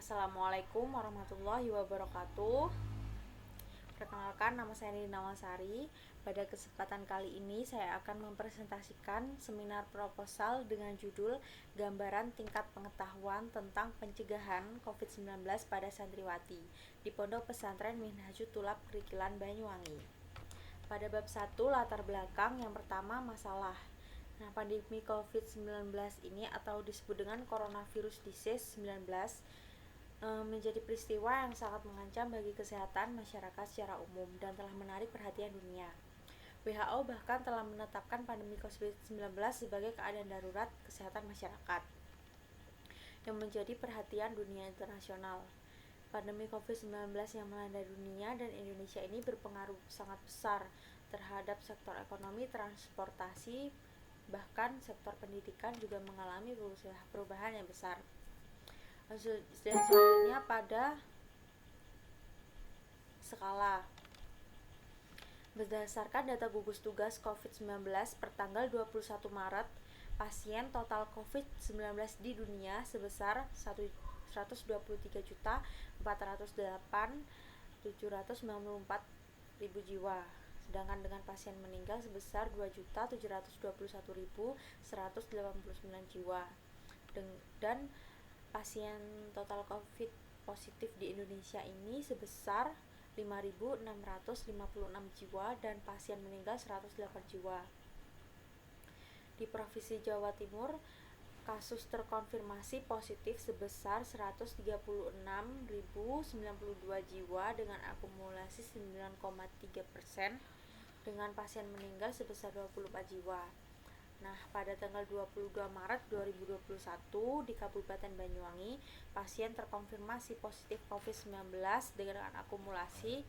Assalamualaikum warahmatullahi wabarakatuh. Perkenalkan, nama saya Nini Nawasari. Pada kesempatan kali ini saya akan mempresentasikan seminar proposal dengan judul Gambaran Tingkat Pengetahuan tentang Pencegahan COVID-19 pada Santriwati di Pondok Pesantren Minhajul Tulab Krikilan Banyuwangi. Pada bab 1 latar belakang, yang pertama masalah. Pandemi COVID-19 ini atau disebut dengan coronavirus disease 19 menjadi peristiwa yang sangat mengancam bagi kesehatan masyarakat secara umum dan telah menarik perhatian dunia. WHO bahkan telah menetapkan pandemi COVID-19 sebagai keadaan darurat kesehatan masyarakat yang menjadi perhatian dunia internasional. Pandemi COVID-19 yang melanda dunia dan Indonesia ini berpengaruh sangat besar terhadap sektor ekonomi, transportasi, bahkan sektor pendidikan juga mengalami perubahan yang besar. Selanjutnya pada skala. Berdasarkan data gugus tugas COVID-19 per tanggal 21 Maret, pasien total COVID-19 di dunia sebesar 123.408.794 jiwa. Sedangkan dengan pasien meninggal sebesar 2.721.189 jiwa. Dan pasien total COVID positif di Indonesia ini sebesar 5.656 jiwa dan pasien meninggal 108 jiwa. Di Provinsi Jawa Timur, kasus terkonfirmasi positif sebesar 136.092 jiwa dengan akumulasi 9,3%, dengan pasien meninggal sebesar 24 jiwa. Pada tanggal 22 Maret 2021 di Kabupaten Banyuwangi, pasien terkonfirmasi positif COVID-19 dengan akumulasi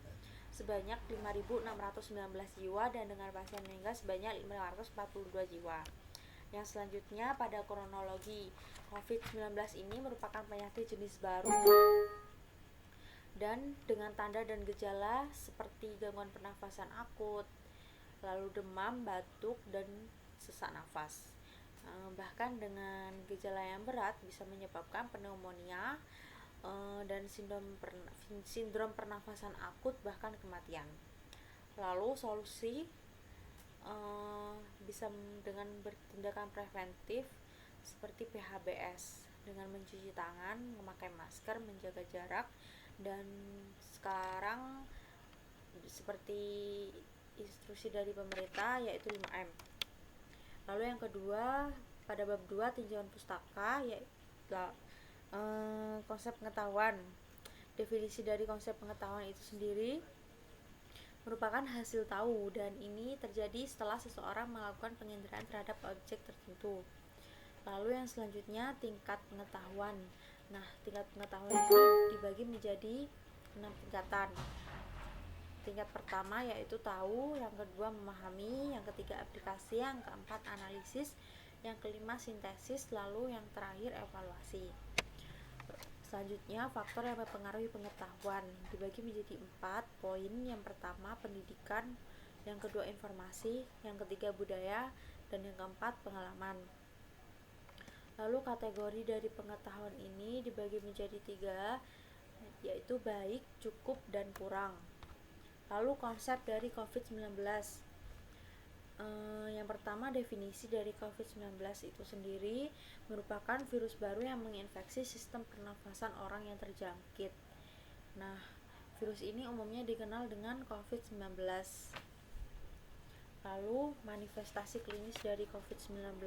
sebanyak 5.619 jiwa dan dengan pasien meninggal sebanyak 542 jiwa. Yang selanjutnya pada kronologi, COVID-19 ini merupakan penyakit jenis baru dan dengan tanda dan gejala seperti gangguan pernafasan akut, lalu demam, batuk, dan sesak nafas. Bahkan dengan gejala yang berat bisa menyebabkan pneumonia dan sindrom pernafasan akut, bahkan kematian. Lalu solusi bisa dengan bertindakan preventif seperti PHBS dengan mencuci tangan, memakai masker, menjaga jarak, dan sekarang seperti instruksi dari pemerintah yaitu 5M. Lalu yang kedua, pada bab 2 tinjauan pustaka, yaitu konsep pengetahuan. Definisi dari konsep pengetahuan itu sendiri merupakan hasil tahu, dan ini terjadi setelah seseorang melakukan penginderaan terhadap objek tertentu. Lalu yang selanjutnya tingkat pengetahuan. Tingkat pengetahuan itu dibagi menjadi 6 tingkatan. Tingkat pertama yaitu tahu, yang kedua memahami, yang ketiga aplikasi, yang keempat analisis, yang kelima sintesis, lalu yang terakhir evaluasi. Selanjutnya faktor yang mempengaruhi pengetahuan dibagi menjadi 4 poin. Yang pertama pendidikan, yang kedua informasi, yang ketiga budaya, dan yang keempat pengalaman. Lalu kategori dari pengetahuan ini dibagi menjadi 3, yaitu baik, cukup, dan kurang. Lalu konsep dari COVID-19. Yang pertama, definisi dari COVID-19 itu sendiri merupakan virus baru yang menginfeksi sistem pernafasan orang yang terjangkit. Virus ini umumnya dikenal dengan COVID-19. Lalu manifestasi klinis dari COVID-19.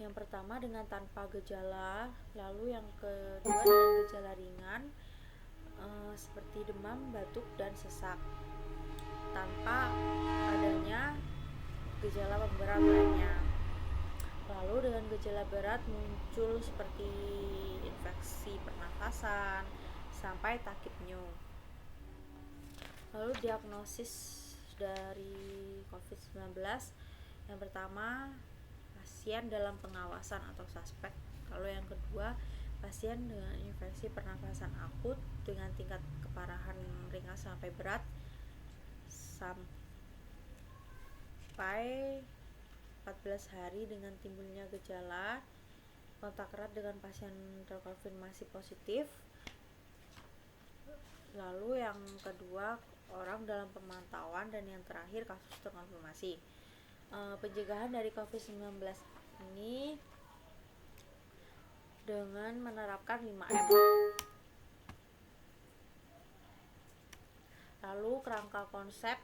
Yang pertama dengan tanpa gejala, lalu yang kedua dengan gejala ringan seperti demam, batuk, dan sesak, tanpa adanya gejala pemberat lainnya. Lalu dengan gejala berat muncul seperti infeksi pernafasan sampai takip pneu. Lalu diagnosis dari COVID-19, yang pertama pasien dalam pengawasan atau suspek. Lalu yang kedua pasien dengan infeksi pernafasan akut dengan tingkat keparahan ringan sampai berat sampai 14 hari dengan timbulnya gejala. kontak erat dengan pasien terkonfirmasi positif. Lalu yang kedua, orang dalam pemantauan, dan yang terakhir kasus terkonfirmasi. Pencegahan dari COVID-19 ini dengan menerapkan 5M. Lalu kerangka konsep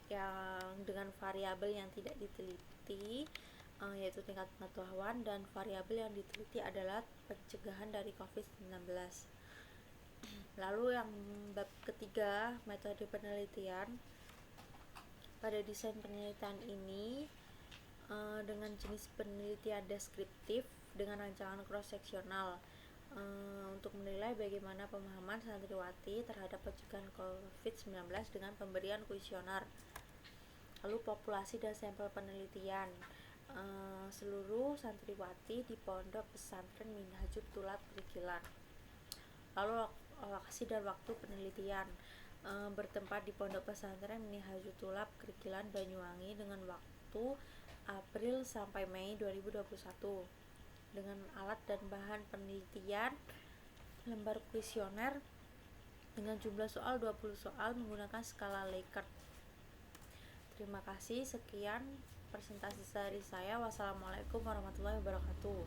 yang dengan variabel yang tidak diteliti, yaitu tingkat pengetahuan, dan variabel yang diteliti adalah pencegahan dari COVID-19. Lalu yang bab ketiga, metode penelitian. Pada desain penelitian ini dengan jenis penelitian deskriptif dengan rancangan cross-seksional untuk menilai bagaimana pemahaman santriwati terhadap pencegahan COVID-19 dengan pemberian kuesioner. Lalu populasi dan sampel penelitian. Seluruh santriwati di Pondok Pesantren Minhajul Tulab Krikilan. Lalu lokasi dan waktu penelitian, bertempat di Pondok Pesantren Minhajul Tulab Krikilan, Banyuwangi, dengan waktu April sampai Mei 2021, dengan alat dan bahan penelitian lembar kuesioner dengan jumlah soal 20 soal menggunakan skala Likert. Terima kasih, sekian presentasi dari saya. Wassalamualaikum warahmatullahi wabarakatuh.